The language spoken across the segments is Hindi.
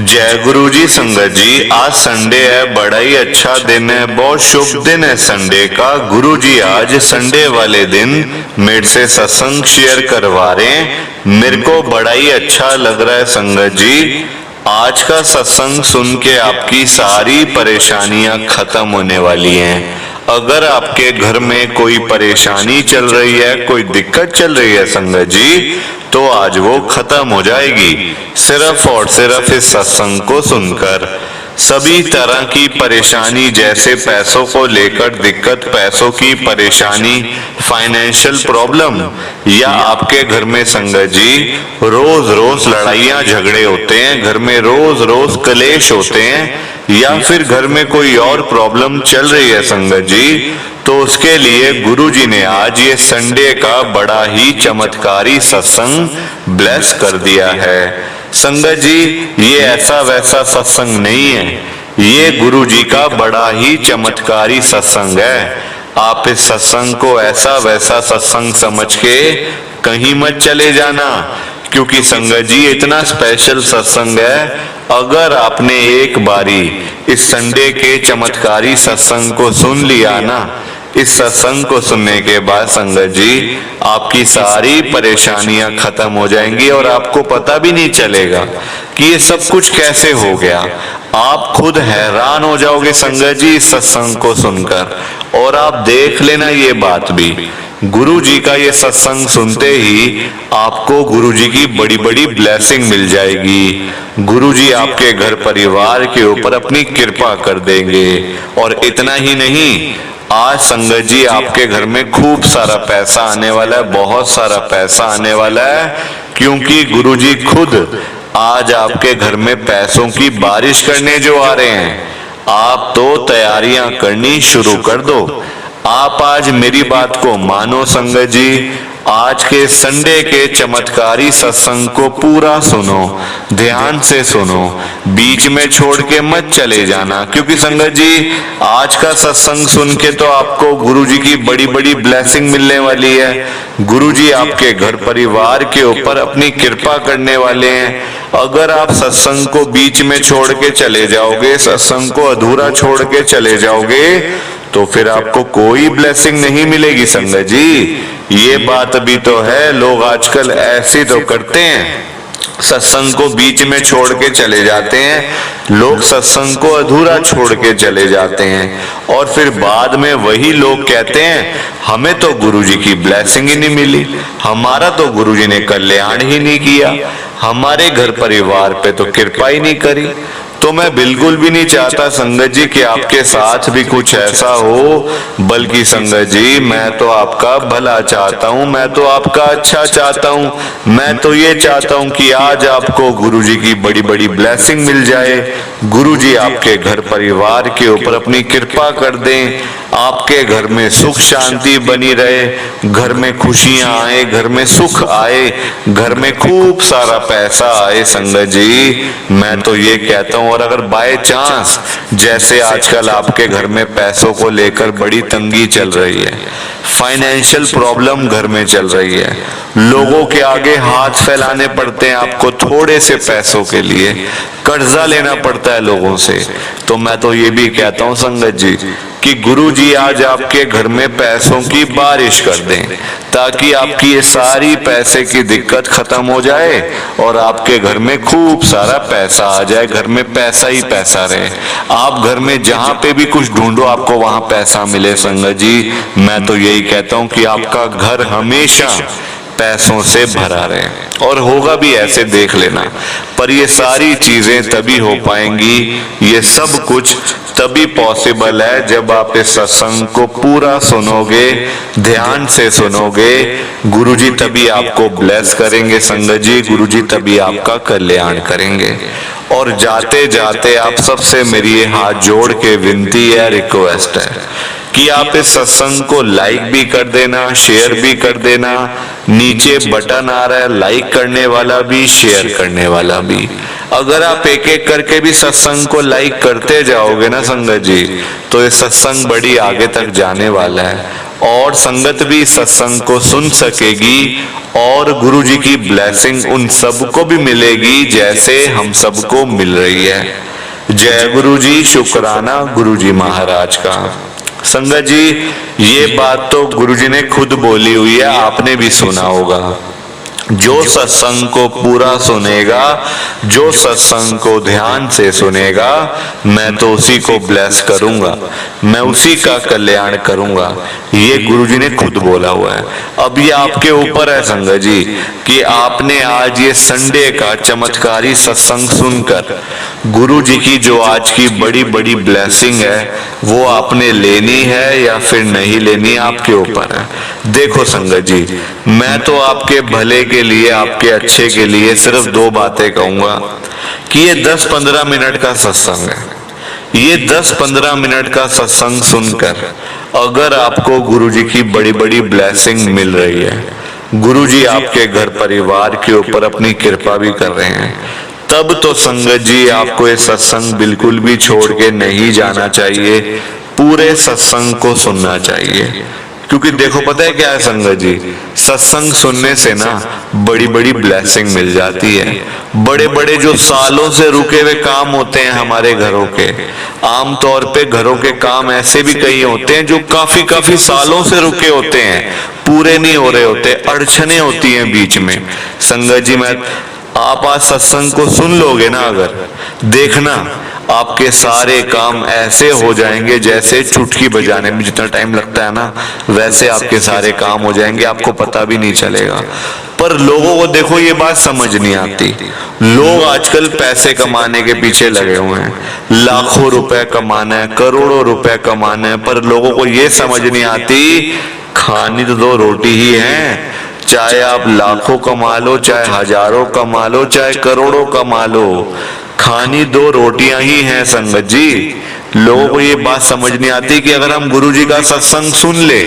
जय गुरु जी। संगत जी, आज संडे है, बड़ा ही अच्छा दिन है, बहुत शुभ दिन है संडे का। गुरु जी आज संडे वाले दिन मेरे से सत्संग शेयर करवा रहे हैं। मेरे को बड़ा ही अच्छा लग रहा है संगत जी। आज का सत्संग सुन के आपकी सारी परेशानियां खत्म होने वाली हैं। अगर आपके घर में कोई परेशानी चल रही है, कोई दिक्कत चल रही है संगत जी, तो आज वो खत्म हो जाएगी सिर्फ और सिर्फ इस सत्संग को सुनकर। सभी तरह की परेशानी, जैसे पैसों को लेकर दिक्कत, पैसों की परेशानी, फाइनेंशियल प्रॉब्लम, या आपके घर में संगत जी रोज रोज लड़ाइयां झगड़े होते हैं, घर में रोज रोज कलेश होते हैं, या फिर घर में कोई और प्रॉब्लम चल रही है संगत जी, तो उसके लिए गुरु जी ने आज ये संडे का बड़ा ही चमत्कारी सत्संग ब्लेस कर दिया है। संगत जी, ये ऐसा वैसा सत्संग नहीं है, ये गुरु जी का बड़ा ही चमत्कारी सत्संग है। आप इस सत्संग को ऐसा वैसा सत्संग समझ के कहीं मत चले जाना, क्योंकि संगत जी इतना स्पेशल सत्संग है। अगर आपने एक बारी इस संडे के चमत्कारी सत्संग को सुन लिया ना, इस सत्संग को सुनने के बाद संगत जी आपकी सारी परेशानियां खत्म हो जाएंगी और आपको पता भी नहीं चलेगा कि ये सब कुछ कैसे हो गया। आप खुद हैरान हो जाओगे संगत जी इस सत्संग को सुनकर। और आप देख लेना ये बात भी, गुरु जी का ये सत्संग सुनते ही आपको गुरु जी की बड़ी बड़ी ब्लेसिंग मिल जाएगी। गुरु जी आपके घर परिवार के ऊपर अपनी कृपा कर देंगे। और इतना ही नहीं, आज संगत जी आपके घर में खूब सारा पैसा आने वाला है, बहुत सारा पैसा आने वाला है, क्योंकि गुरु जी खुद आज आपके घर में पैसों की बारिश करने जो आ रहे हैं। आप तो तैयारियां करनी शुरू कर दो। आप आज मेरी बात को मानो संगत जी, आज के संडे के चमत्कारी सत्संग को पूरा सुनो, ध्यान से सुनो, बीच में छोड़ के मत चले जाना, क्योंकि संगत जी आज का सत्संग सुन के तो आपको गुरु जी की बड़ी बड़ी ब्लेसिंग मिलने वाली है। गुरु जी आपके घर परिवार के ऊपर अपनी कृपा करने वाले हैं। अगर आप सत्संग को बीच में छोड़ के चले जाओगे, सत्संग को अधूरा छोड़ के चले जाओगे, तो फिर आपको कोई ब्लेसिंग नहीं मिलेगी संगत जी। ये बात भी तो है, लोग आजकल ऐसे तो करते हैं, सत्संग को बीच में छोड़ के चले जाते हैं, लोग सत्संग को अधूरा छोड़ के चले जाते हैं, और फिर बाद में वही लोग कहते हैं हमें तो गुरु जी की ब्लेसिंग ही नहीं मिली, हमारा तो गुरु जी ने कल्याण ही नहीं किया, हमारे घर परिवार पे तो कृपा ही नहीं करी। तो मैं बिल्कुल भी नहीं चाहता संगत जी कि आपके साथ भी कुछ ऐसा हो, बल्कि संगत जी मैं तो आपका भला चाहता हूँ, मैं तो आपका अच्छा चाहता हूँ। मैं तो ये चाहता हूँ कि आज आपको गुरु जी की बड़ी बड़ी ब्लेसिंग मिल जाए, गुरु जी आपके घर परिवार के ऊपर अपनी कृपा कर दें, आपके घर में सुख शांति बनी रहे, घर में खुशियां आए, घर में सुख आए, घर में खूब सारा पैसा आए संगत जी। मैं तो ये कहता हूँ, और अगर बाय चांस जैसे आजकल आपके घर में पैसों को लेकर बड़ी तंगी चल रही है, फाइनेंशियल प्रॉब्लम घर में चल रही है, लोगों के आगे हाथ फैलाने पड़ते हैं आपको थोड़े से पैसों के लिए, कर्जा लेना पड़ता है लोगों से, तो मैं तो ये भी कहता हूँ संगत जी कि गुरु जी आज आपके घर में पैसों की बारिश कर दें, ताकि आपकी ये सारी पैसे की दिक्कत खत्म हो जाए और आपके घर में खूब सारा पैसा आ जाए, घर में पैसा ही पैसा रहे। आप घर में जहां पे भी कुछ ढूंढो आपको वहां पैसा मिले संगत जी। मैं तो यही कहता हूं कि आपका घर हमेशा पैसों से भरा रहे, और होगा भी ऐसे, देख लेना। पर ये सारी चीजें तभी हो पाएंगी, ये सब कुछ तभी पॉसिबल है जब आप इस सत्संग को पूरा सुनोगे, ध्यान से सुनोगे। गुरुजी तभी आपको ब्लेस करेंगे संगत जी, गुरुजी तभी आपका कल्याण करेंगे। और जाते जाते आप सबसे मेरी ये हाथ जोड़ के विनती है, रिक्वेस्ट है कि आप इस सत्संग को लाइक भी कर देना, शेयर भी कर देना। नीचे बटन आ रहा है लाइक करने वाला भी, शेयर करने वाला भी। अगर आप एक एक करके भी सत्संग को लाइक करते जाओगे ना संगत जी, तो ये सत्संग बड़ी आगे तक जाने वाला है। और संगत भी सत्संग को सुन सकेगी और गुरु जी की ब्लेसिंग उन सबको भी मिलेगी जैसे हम सबको मिल रही है। जय गुरु जी, शुक्राना गुरु जी महाराज का। संगत जी, ये बात तो गुरु जी ने खुद बोली हुई है, आपने भी सुना होगा। जो सत्संग को पूरा सुनेगा, जो सत्संग को ध्यान से सुनेगा, मैं तो उसी को ब्लेस करूंगा, मैं उसी का कल्याण करूंगा। ये गुरुजी ने खुद बोला हुआ है। अब ये आपके ऊपर है संगत जी कि आपने आज ये संडे का चमत्कारी सत्संग सुनकर गुरुजी की जो आज की बड़ी बड़ी ब्लेसिंग है वो आपने लेनी है या फिर नहीं लेनी, आपके ऊपर है। देखो संगत जी, मैं तो आपके भले के लिए, आपके अच्छे के लिए सिर्फ दो बातें कहूंगा कि ये 10-15 मिनट का सत्संग है। ये 10-15 मिनट का सत्संग सुनकर अगर आपको गुरुजी की बड़ी बड़ी ब्लेसिंग मिल रही है, गुरुजी आपके घर परिवार के ऊपर अपनी कृपा भी कर रहे हैं, तब तो संगत जी आपको ये सत्संग बिल्कुल भी छोड़ के नहीं जाना चाहिए, पूरे सत्संग को सुनना चाहिए। क्योंकि देखो पता है क्या है संगत जी, सत्संग सुनने से ना बड़ी बड़ी ब्लेसिंग मिल जाती है। बड़े बड़े जो सालों से रुके हुए काम होते हैं हमारे घरों के, आमतौर पे घरों के काम ऐसे भी कई होते हैं जो काफी काफी सालों से रुके होते हैं, पूरे नहीं हो रहे होते, अड़चने होती हैं बीच में। संगत जी, मैं आप आज सत्संग को सुन लोगे ना, अगर देखना आपके सारे काम ऐसे हो जाएंगे जैसे चुटकी बजाने में जितना टाइम लगता है ना, वैसे आपके सारे काम हो जाएंगे, आपको पता भी नहीं चलेगा। पर लोगों को देखो ये बात समझ नहीं आती। लोग आजकल पैसे कमाने के पीछे लगे हुए हैं, लाखों रुपए कमाना है, करोड़ों रुपए कमाना है, पर लोगों को ये समझ नहीं आती खानी तो दो रोटी ही है। चाहे आप लाखों कमा लो, चाहे हजारों कमा लो, चाहे करोड़ों कमा लो, खानी दो रोटियां ही हैं संगत जी। लोगों को ये बात समझ नहीं आती कि अगर हम गुरुजी का सत्संग सुन ले,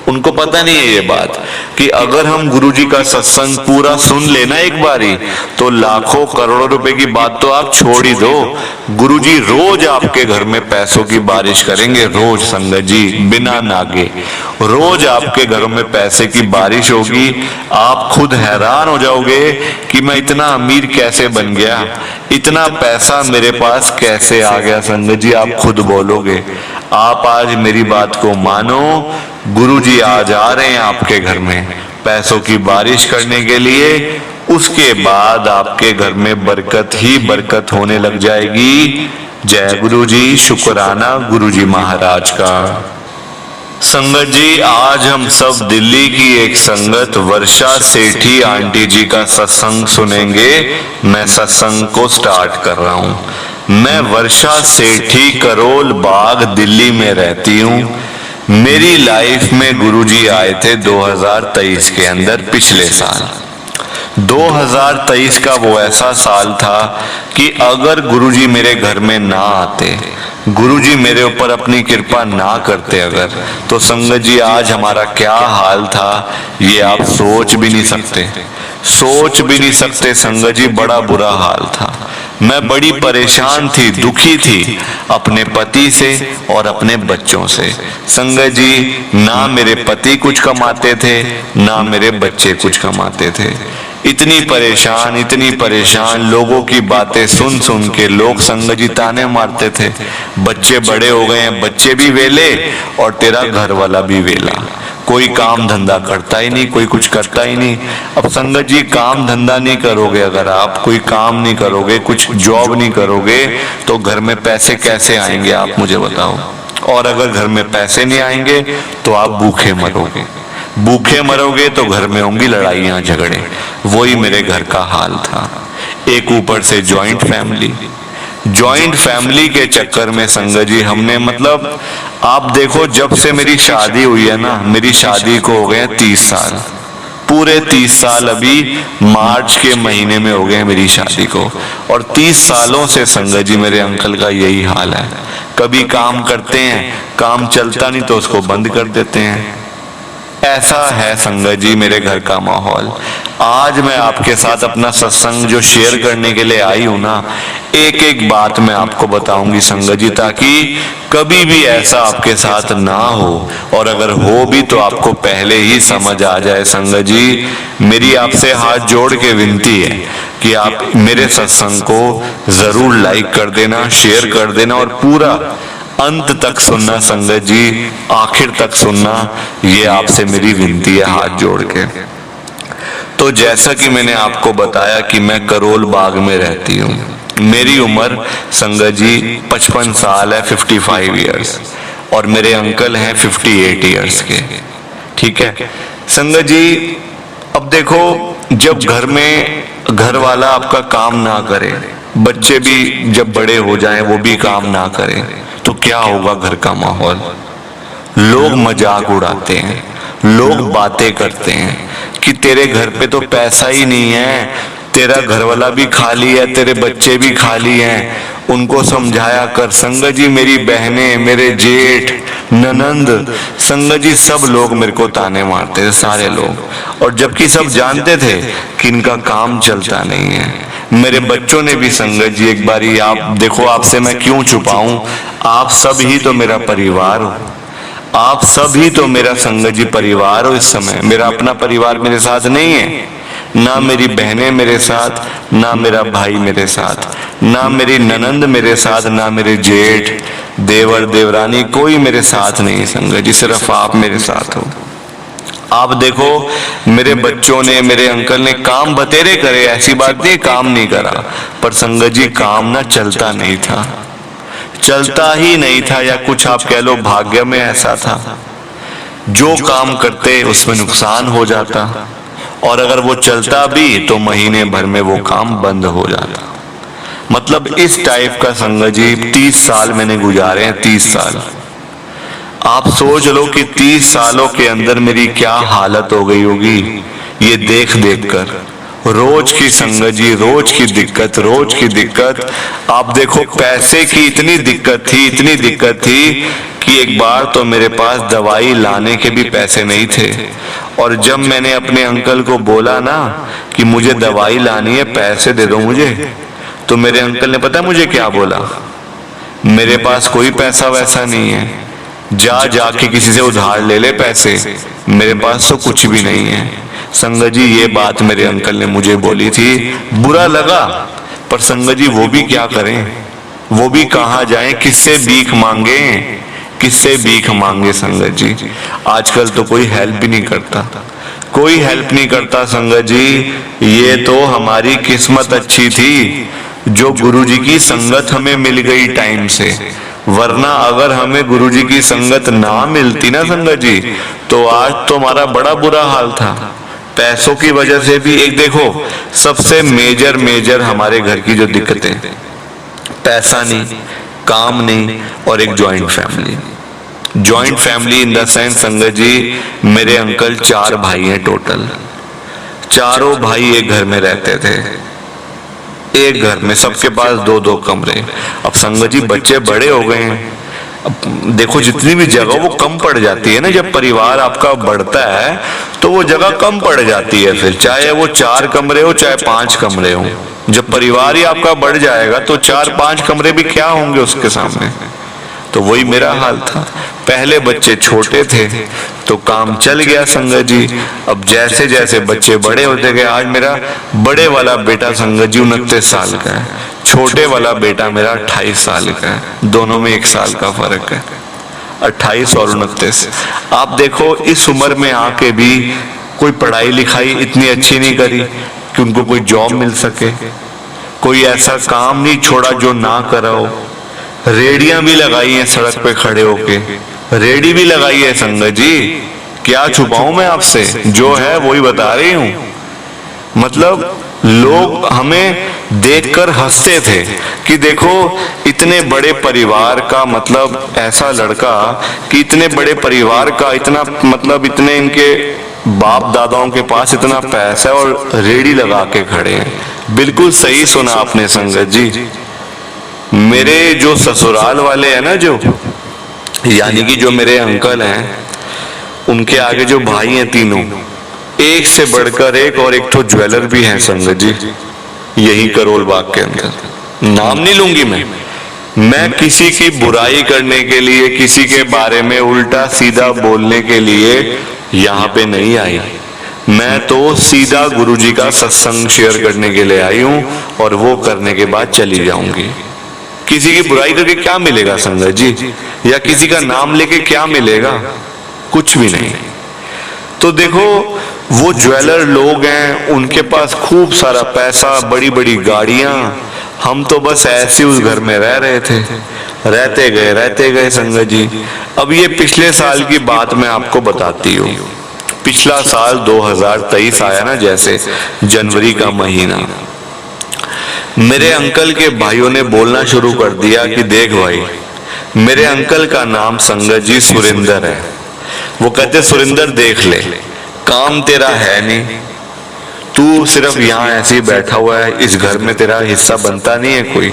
उनको पता नहीं है ये बात कि अगर हम गुरुजी का सत्संग पूरा सुन लेना एक बारी, तो लाखों करोड़ों रुपए की बात तो आप छोड़ ही दो, गुरुजी रोज आपके घर में पैसों की बारिश करेंगे, रोज संगत जी, बिना नागे रोज आपके घरों में पैसे की बारिश होगी। आप खुद हैरान हो जाओगे कि मैं इतना अमीर कैसे बन गया, इतना पैसा मेरे पास कैसे आ गया। संगत जी, आप खुद बोलोगे। आप आज मेरी बात को मानो, गुरुजी आज आ रहे हैं आपके घर में पैसों की बारिश करने के लिए, उसके बाद आपके घर में बरकत ही बरकत होने लग जाएगी। जय गुरुजी, शुक्राना गुरुजी महाराज का। संगत जी, आज हम सब दिल्ली की एक संगत वर्षा सेठी आंटी जी का सत्संग सुनेंगे। मैं सत्संग को स्टार्ट कर रहा हूं। मैं वर्षा सेठी, करोल बाग, दिल्ली में रहती हूँ। मेरी लाइफ में गुरुजी आए थे 2023 के अंदर, पिछले साल। 2023 का वो ऐसा साल था कि अगर गुरुजी मेरे घर में ना आते, गुरुजी मेरे ऊपर अपनी कृपा ना करते अगर, तो संगत जी आज हमारा क्या हाल था ये आप सोच भी नहीं सकते, सोच भी नहीं सकते संगत जी। बड़ा बुरा हाल था। मैं बड़ी परेशान थी, दुखी थी अपने पति से और अपने बच्चों से। संगत जी, ना मेरे पति कुछ कमाते थे, ना मेरे बच्चे कुछ कमाते थे। इतनी परेशान लोगों की बातें सुन सुन के लोग संगत जी ताने मारते थे, बच्चे बड़े हो गए हैं, बच्चे भी वेले और तेरा घर वाला भी वेला, कोई काम धंधा करता ही नहीं, कोई कुछ करता ही नहीं। अब संगत जी, काम धंधा नहीं करोगे, अगर आप कोई काम नहीं करोगे, कुछ जॉब नहीं करोगे, तो घर में पैसे कैसे आएंगे आप मुझे बताओ। और अगर घर में पैसे नहीं आएंगे तो आप भूखे मरोगे, भूखे मरोगे तो घर में होंगी लड़ाइयां झगड़े। वही मेरे घर का हाल था। एक ऊपर से जॉइंट फैमिली के चक्कर में संगत जी हमने, मतलब आप देखो, जब से मेरी शादी हुई है ना, मेरी शादी को हो गए 30 साल, पूरे 30 साल अभी मार्च के महीने में हो गए मेरी शादी को। और 30 सालों से संगत जी मेरे अंकल का यही हाल है। कभी काम करते हैं, काम चलता नहीं तो उसको बंद कर देते हैं, ऐसा है संगत जी मेरे घर का माहौल। आज मैं आपके साथ अपना सत्संग जो शेयर करने के लिए आई हूं ना, एक एक बात मैं आपको बताऊंगी संगत जी, ताकि कभी भी ऐसा आपके साथ ना हो, और अगर हो भी तो आपको पहले ही समझ आ जाए। संगत जी मेरी आपसे हाथ जोड़ के विनती है कि आप मेरे सत्संग को जरूर लाइक कर देना, शेयर कर देना और पूरा अंत तक सुनना संगत जी, आखिर तक सुनना, ये आपसे मेरी विनती है हाथ जोड़ के। तो जैसा कि मैंने आपको बताया कि मैं करोल बाग में रहती हूँ। मेरी उम्र संगत जी 55 साल है, 55 इयर्स, और मेरे अंकल हैं 58 इयर्स के। ठीक है संगत जी, अब देखो जब घर में घर वाला आपका काम ना करे, बच्चे भी जब बड़े हो जाएं वो भी काम ना करें, तो क्या होगा घर का माहौल। लोग मजाक उड़ाते हैं, लोग बातें करते हैं कि तेरे घर पे तो पैसा ही नहीं है, तेरा घर वाला भी खाली है, तेरे बच्चे भी खाली हैं, उनको समझाया कर। संगत जी मेरी बहनें, मेरे जेठ, ननंद, संगत जी सब लोग मेरे को ताने मारते थे, सारे लोग, और जबकि सब जानते थे कि इनका काम चलता नहीं है। मेरे बच्चों ने भी संगत जी एक बारी, आप देखो आपसे मैं क्यों छुपाऊं, आप सब ही तो मेरा परिवार हो, आप सब ही तो मेरा संगत जी परिवार हो। इस समय मेरा अपना परिवार मेरे साथ नहीं है, ना मेरी बहनें मेरे साथ, ना मेरा भाई मेरे साथ, ना मेरी ननंद मेरे साथ, ना मेरे जेठ, देवर, देवरानी, कोई मेरे साथ नहीं संगत जी, सिर्फ आप मेरे साथ हो। आप देखो मेरे बच्चों ने, मेरे अंकल ने काम बतेरे करे, ऐसी बात नहीं काम नहीं करा, पर संगत जी काम ना चलता नहीं था, चलता ही नहीं था, या कुछ आप कह लो भाग्य में ऐसा था, जो काम करते उसमें नुकसान हो जाता, और अगर वो चलता भी तो महीने भर में वो काम बंद हो जाता। मतलब इस टाइप का संगत जी 30 साल मैंने गुजारे हैं, 30 साल। आप सोच लो कि 30 सालों के अंदर मेरी क्या हालत हो गई होगी ये देख देख कर। रोज की संगत जी, रोज की दिक्कत, रोज की दिक्कत। आप देखो पैसे की इतनी दिक्कत थी, इतनी दिक्कत थी कि एक बार तो मेरे पास दवाई लाने के भी पैसे नहीं थे, और जब मैंने अपने अंकल को बोला ना कि मुझे दवाई लानी है, पैसे दे दो मुझे, तो मेरे अंकल ने पता मुझे क्या बोला, मेरे पास कोई पैसा वैसा नहीं है, जा जाके किसी से उधार ले ले पैसे, मेरे पास तो कुछ भी नहीं है। संगत जी ये बात मेरे अंकल ने मुझे बोली थी, बुरा लगा, पर संगत जी वो भी क्या करें, वो भी कहाँ जाएं, किससे भीख मांगे, किससे भीख मांगे संगत जी। आजकल तो कोई हेल्प भी नहीं करता, कोई हेल्प नहीं करता संगत जी। ये तो हमारी किस्मत अच्छी थी जो गुरुजी की संगत हमें मिल गई टाइम से, वरना अगर हमें गुरुजी की संगत ना मिलती ना संगत जी, तो आज तो हमारा बड़ा बुरा हाल था। पैसों की वजह से भी, एक देखो सबसे मेजर हमारे घर की जो दिक्कतें, पैसा नहीं, काम नहीं, और एक joint family. Joint family in the sense संगत जी, मेरे अंकल 4 भाई हैं टोटल, चारों भाई एक घर में रहते थे, एक घर में सबके पास 2-2 कमरे। अब संगत जी बच्चे बड़े हो गए हैं, अब देखो जितनी भी जगह वो कम पड़ जाती है ना, जब परिवार आपका बढ़ता है तो वो जगह कम पड़ जाती है, फिर चाहे वो 4 कमरे हो चाहे 5 कमरे हो, जब परिवार ही आपका बढ़ जाएगा तो 4-5 कमरे भी क्या होंगे उसके सामने। तो वही मेरा हाल था, पहले बच्चे छोटे थे तो काम चल गया संगत जी। अब जैसे जैसे बच्चे बड़े होते गए, आज मेरा बड़े वाला बेटा संगत जी 29 साल का है, छोटे वाला बेटा मेरा 28 साल का है, दोनों में 1 साल का फर्क है, 28 और 29। आप देखो इस उम्र में आके भी कोई पढ़ाई लिखाई इतनी अच्छी नहीं करी कि उनको कोई जॉब मिल सके, कोई ऐसा काम नहीं छोड़ा जो ना करा हो। रेडियां भी लगाई हैं सड़क पे खड़े होके, रेडी भी लगाई है संगत जी, क्या छुपाऊं मैं आपसे, जो है वही बता रही हूं। मतलब लोग हमें देखकर हंसते थे कि देखो इतने बड़े परिवार का, मतलब ऐसा लड़का कि इतने बड़े परिवार का, इतना मतलब इतने इनके बाप दादाओं के पास इतना पैसा है और रेडी लगा के खड़े हैं। बिल्कुल सही सुना आपने संगत जी। मेरे जो ससुराल वाले हैं ना, जो यानी कि जो मेरे अंकल हैं, उनके आगे जो भाई हैं तीनों, एक से बढ़कर एक, और एक तो ज्वेलर भी है संगत जी, यही करोल बाग के अंदर। नाम नहीं लूंगी मैं किसी की बुराई करने के लिए, किसी के बारे में उल्टा सीधा बोलने के लिए यहाँ पे नहीं आई। मैं तो सीधा गुरुजी का सत्संग शेयर करने के लिए आई हूँ, और वो करने के बाद चली जाऊंगी। किसी की बुराई करके क्या मिलेगा संगत जी, या किसी का नाम लेके क्या मिलेगा? कुछ भी नहीं। तो देखो, वो ज्वेलर लोग हैं, उनके पास खूब सारा पैसा, बड़ी बड़ी गाड़ियां, हम तो बस ऐसे उस घर में रह रहे थे, रहते गए संगत जी। अब ये पिछले साल की बात मैं आपको बताती हूँ। पिछला साल 2023 आया ना, जैसे जनवरी का महीना, मेरे अंकल के भाइयों ने बोलना शुरू कर दिया कि देख भाई, मेरे अंकल का नाम संगत जी सुरेंद्र है। वो कहते सुरेंद्र देख ले, काम तेरा है नहीं, तू सिर्फ यहाँ ऐसे ही बैठा हुआ है, इस घर में तेरा हिस्सा बनता नहीं है कोई,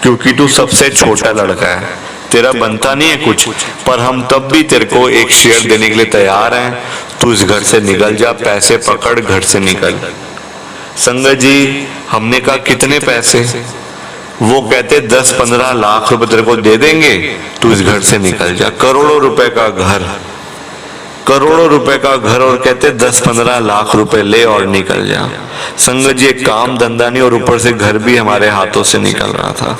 क्योंकि तू सबसे छोटा लड़का है, तेरा बनता नहीं है कुछ, पर हम तब भी तेरे को एक शेयर देने के लिए तैयार हैं, तू इस घर से निकल जा, पैसे पकड़, घर से निकल। संगत जी, हमने कहा कितने पैसे? वो कहते 10-15 लाख रुपए तेरे को दे देंगे, तू इस घर से निकल जा। करोड़ों रुपए का घर, करोड़ों रुपए का घर, और कहते 10-15 लाख रुपए ले और निकल जा। संगत जी, एक काम धंधा नहीं, और ऊपर से घर भी हमारे हाथों से निकल रहा था।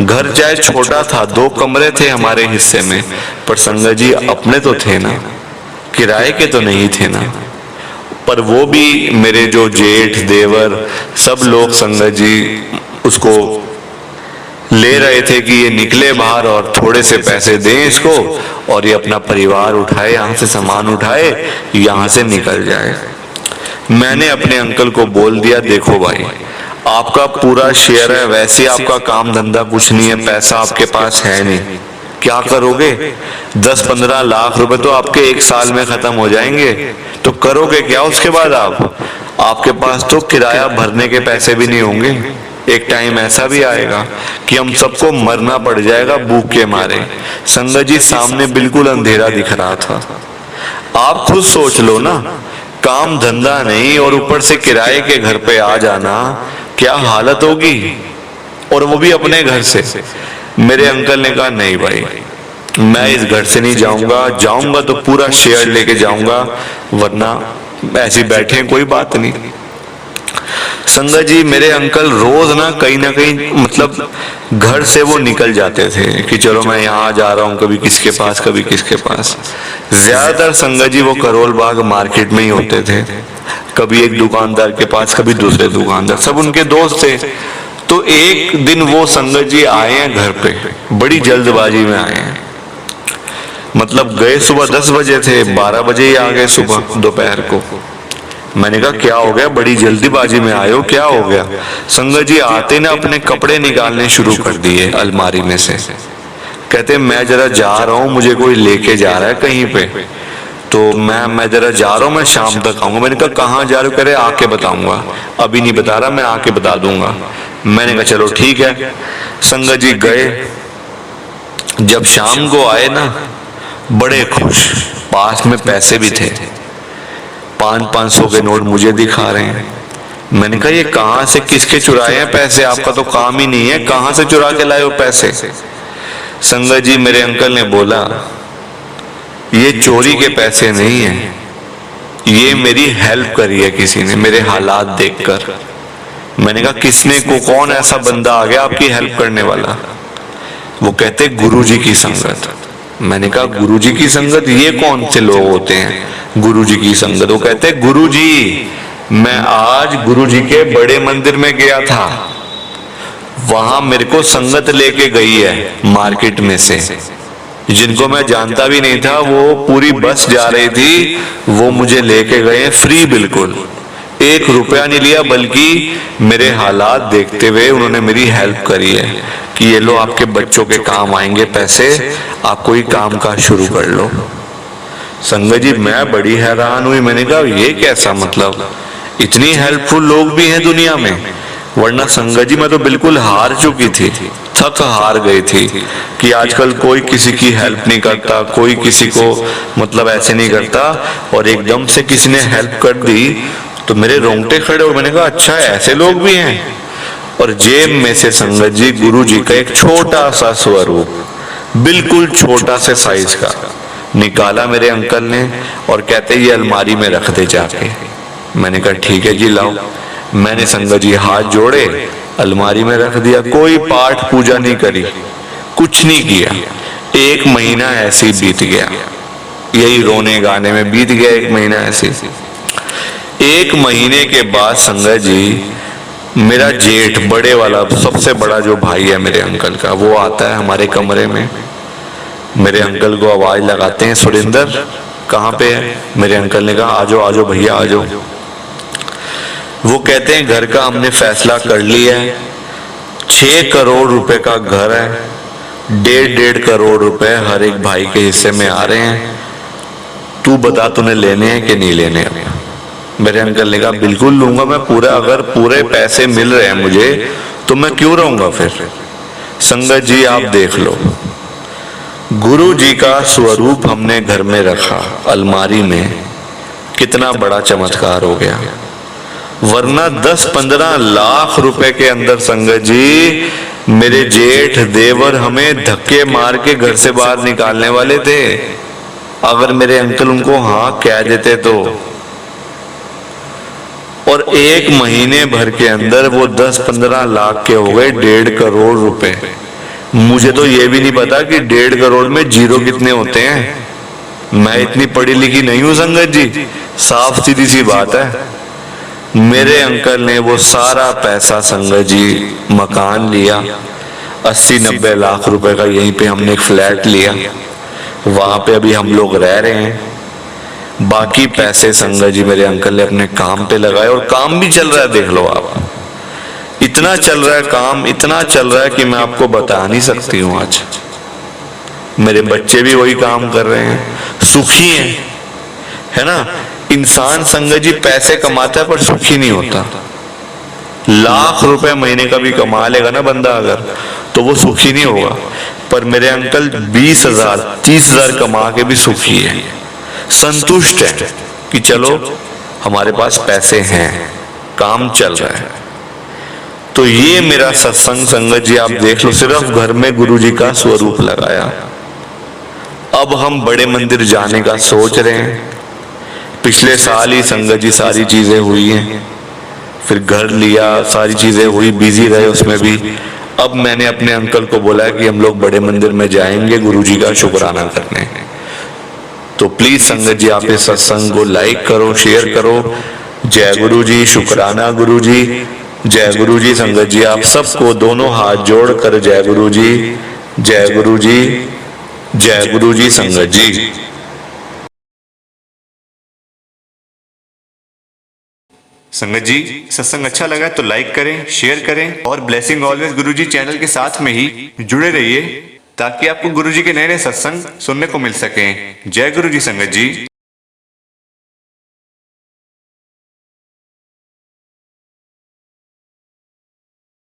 घर चाहे छोटा था, 2 कमरे थे हमारे हिस्से में, पर संगत जी अपने तो थे ना, किराए के तो नहीं थे ना। पर वो भी मेरे जो जेठ देवर सब लोग संगत जी उसको ले रहे थे कि ये निकले बाहर और थोड़े से पैसे दें इसको, और ये अपना परिवार उठाए, यहाँ से सामान उठाए, यहाँ से निकल जाए। मैंने अपने अंकल को बोल दिया, देखो भाई, आपका पूरा शेयर है, वैसे आपका काम धंधा कुछ नहीं है, पैसा आपके पास है नहीं, क्या करोगे? 10-15 लाख रुपए तो आपके 1 साल में खत्म हो जाएंगे, तो करोगे क्या उसके बाद? आपके पास तो किराया भरने के पैसे भी नहीं होंगे। एक टाइम ऐसा भी आएगा कि हम सबको मरना पड़ जाएगा भूख के मारे। संगत जी, सामने बिल्कुल अंधेरा दिख रहा था। आप खुद सोच लो ना, काम धंधा नहीं और ऊपर से किराए के घर पे आ जाना, क्या हालत होगी, और वो भी अपने घर से। मेरे अंकल ने कहा नहीं भाई, मैं इस घर से नहीं जाऊंगा, जाऊंगा तो पूरा शेयर लेके जाऊंगा, वरना ऐसे बैठे कोई बात नहीं। संगत जी, मेरे अंकल रोज ना कहीं मतलब घर से वो निकल जाते थे कि चलो मैं यहाँ जा रहा हूँ, कभी किसके पास कभी किसके पास। ज्यादातर संगत जी वो करोल बाग मार्केट में ही होते थे, कभी एक दुकानदार के पास, कभी दूसरे दुकानदार, सब उनके दोस्त थे। तो एक दिन वो संगत जी आए हैं घर पे, बड़ी जल्दबाजी में आए हैं, मतलब गए सुबह 10 बजे थे, 12 बजे ही आ गए सुबह दोपहर को। मैंने कहा क्या हो गया, बड़ी जल्दीबाजी में आए हो, क्या हो गया? संगत जी आते ना अपने कपड़े निकालने शुरू कर दिए अलमारी में से। कहते मैं जरा जा रहा हूँ, मुझे कोई लेके जा रहा है कहीं पे, तो मैं जरा जा रहा हूँ, मैं शाम तक आऊंगा। मैंने कहा कहाँ जा रहे हो? कह रहे आके बताऊंगा। अभी नहीं बता रहा, मैं आके बता दूंगा। मैंने कहा चलो ठीक है। संगत जी गए, जब शाम को आए ना बड़े खुश, पास में पैसे भी थे, 500 के नोट मुझे दिखा रहे हैं। मैंने कहा ये कहाँ से, किसके चुराए हैं पैसे? आपका तो काम ही नहीं है, कहाँ से चुरा के लाए हो पैसे? संगत जी मेरे अंकल ने बोला ये चोरी के पैसे नहीं है, ये मेरी हेल्प करी है किसी ने मेरे हालात देखकर। मैंने कहा किसने को, कौन ऐसा बंदा आ गया आपकी हेल्प करने वाला? वो कहते गुरुजी की संगत। मैंने कहा गुरुजी की संगत, ये कौन से लोग होते हैं गुरुजी की संगत? वो कहते गुरुजी, मैं आज गुरुजी के बड़े मंदिर में गया था, वहां मेरे को संगत लेके गई है मार्केट में से, जिनको मैं जानता भी नहीं था, वो पूरी बस जा रही थी, वो मुझे लेके गए फ्री, बिल्कुल 1 रुपया नहीं लिया, बल्कि मेरे हालात देखते हुए उन्होंने मेरी हेल्प करी है कि ये लो आपके बच्चों के काम आएंगे पैसे, आप कोई काम काज शुरू कर लो। संगत जी मैं बड़ी हैरान हुई। मैंने कहा ये कैसा मतलब, इतनी हेल्पफुल लोग भी हैं दुनिया में? वरना संगत जी मैं तो बिल्कुल हार चुकी थी, थक हार गई थी कि आजकल कोई किसी की हेल्प नहीं करता, कोई किसी को मतलब ऐसे नहीं करता। और एकदम से किसी ने हेल्प कर दी तो मेरे रोंगटे खड़े और मैंने कहा अच्छा ऐसे लोग भी हैं। और जेब में से संगत जी गुरु जी का एक छोटा सा स्वरूप, बिल्कुल छोटा से साइज का निकाला मेरे अंकल ने और कहते ये अलमारी में रख दे जाके। मैंने कहा ठीक है जी लाओ। मैंने संगत जी हाथ जोड़े, अलमारी में रख दिया। कोई पाठ पूजा नहीं करी, कुछ नहीं किया। 1 महीना ऐसे ही बीत गया, यही रोने गाने में बीत गया 1 महीना ऐसे। 1 महीने के बाद संगत जी मेरा जेठ, बड़े वाला, सबसे बड़ा जो भाई है मेरे अंकल का, वो आता है हमारे कमरे में। मेरे अंकल को आवाज लगाते हैं सुरेंद्र कहाँ पे है। मेरे अंकल ने कहा आजो आजो भैया आजो। वो कहते हैं घर का हमने फैसला कर लिया है, 6 करोड़ रुपए का घर है, 1.5 करोड़ रुपए हर एक भाई के हिस्से में आ रहे हैं, तू बता तूने लेने हैं कि नहीं लेने। मेरे अंकल ने कहा बिल्कुल लूंगा मैं पूरा, अगर पूरे पैसे मिल रहे हैं मुझे तो मैं क्यों रहूंगा फिर। संगत जी आप देख लो, गुरु जी का स्वरूप हमने घर में रखा अलमारी में, कितना बड़ा चमत्कार हो गया। वरना 10-15 लाख रुपए के अंदर संगत जी मेरे जेठ देवर हमें धक्के मार के घर से बाहर निकालने वाले थे, अगर मेरे अंकल उनको हाँ कह देते तो। और 1 महीने भर के अंदर वो 10-15 लाख के हो गए 1.5 करोड़ रुपए। मुझे तो ये भी नहीं पता कि 1.5 करोड़ में जीरो कितने होते हैं। मैं इतनी पढ़ी लिखी नहीं हूं संगत जी, साफ सीधी सी बात है। मेरे अंकल ने वो सारा पैसा संगत जी मकान लिया, 80-90 लाख रुपए का, यहीं पे हमने एक फ्लैट लिया, वहां पे अभी हम लोग रह रहे हैं। बाकी पैसे संगत जी मेरे अंकल ने अपने काम पे लगाए और काम भी चल रहा है, देख लो आप। इतना चल रहा है काम, इतना चल रहा है कि मैं आपको बता नहीं सकती हूँ। आज मेरे बच्चे भी वही काम कर रहे हैं, सुखी हैं, है ना। इंसान संगत जी पैसे कमाता है पर सुखी नहीं होता। लाख रुपए महीने का भी कमा लेगा ना बंदा अगर, तो वो सुखी नहीं होगा। पर मेरे अंकल 20,000 30,000 कमा के भी सुखी है, संतुष्ट है कि चलो हमारे पास पैसे हैं, काम चल रहा है। तो ये मेरा सत्संग संगत जी आप देख लो, सिर्फ घर में गुरु जी का स्वरूप लगाया। अब हम बड़े मंदिर जाने का सोच रहे हैं। पिछले साल ही संगत जी सारी चीजें हुई हैं, फिर घर लिया, सारी चीजें हुई, बिजी रहे उसमें भी। अब मैंने अपने अंकल को बोला कि हम लोग बड़े मंदिर में जाएंगे गुरु जी का शुक्राना करने। तो प्लीज संगत जी आप इस सत्संग को लाइक करो, शेयर करो। जय गुरु जी, शुक्राना गुरु जी, जय गुरु जी। संगत जी आप सबको दोनों हाथ जोड़कर जय गुरु जी, जय गुरु जी, जय गुरु जी। संगत जी संगत जी सत्संग अच्छा लगा तो लाइक करें, शेयर करें और ब्लेसिंग ऑलवेज गुरुजी चैनल के साथ में ही जुड़े रहिए ताकि आपको गुरुजी के नए नए सत्संग सुनने को मिल सकें। जय गुरु जी संगत जी।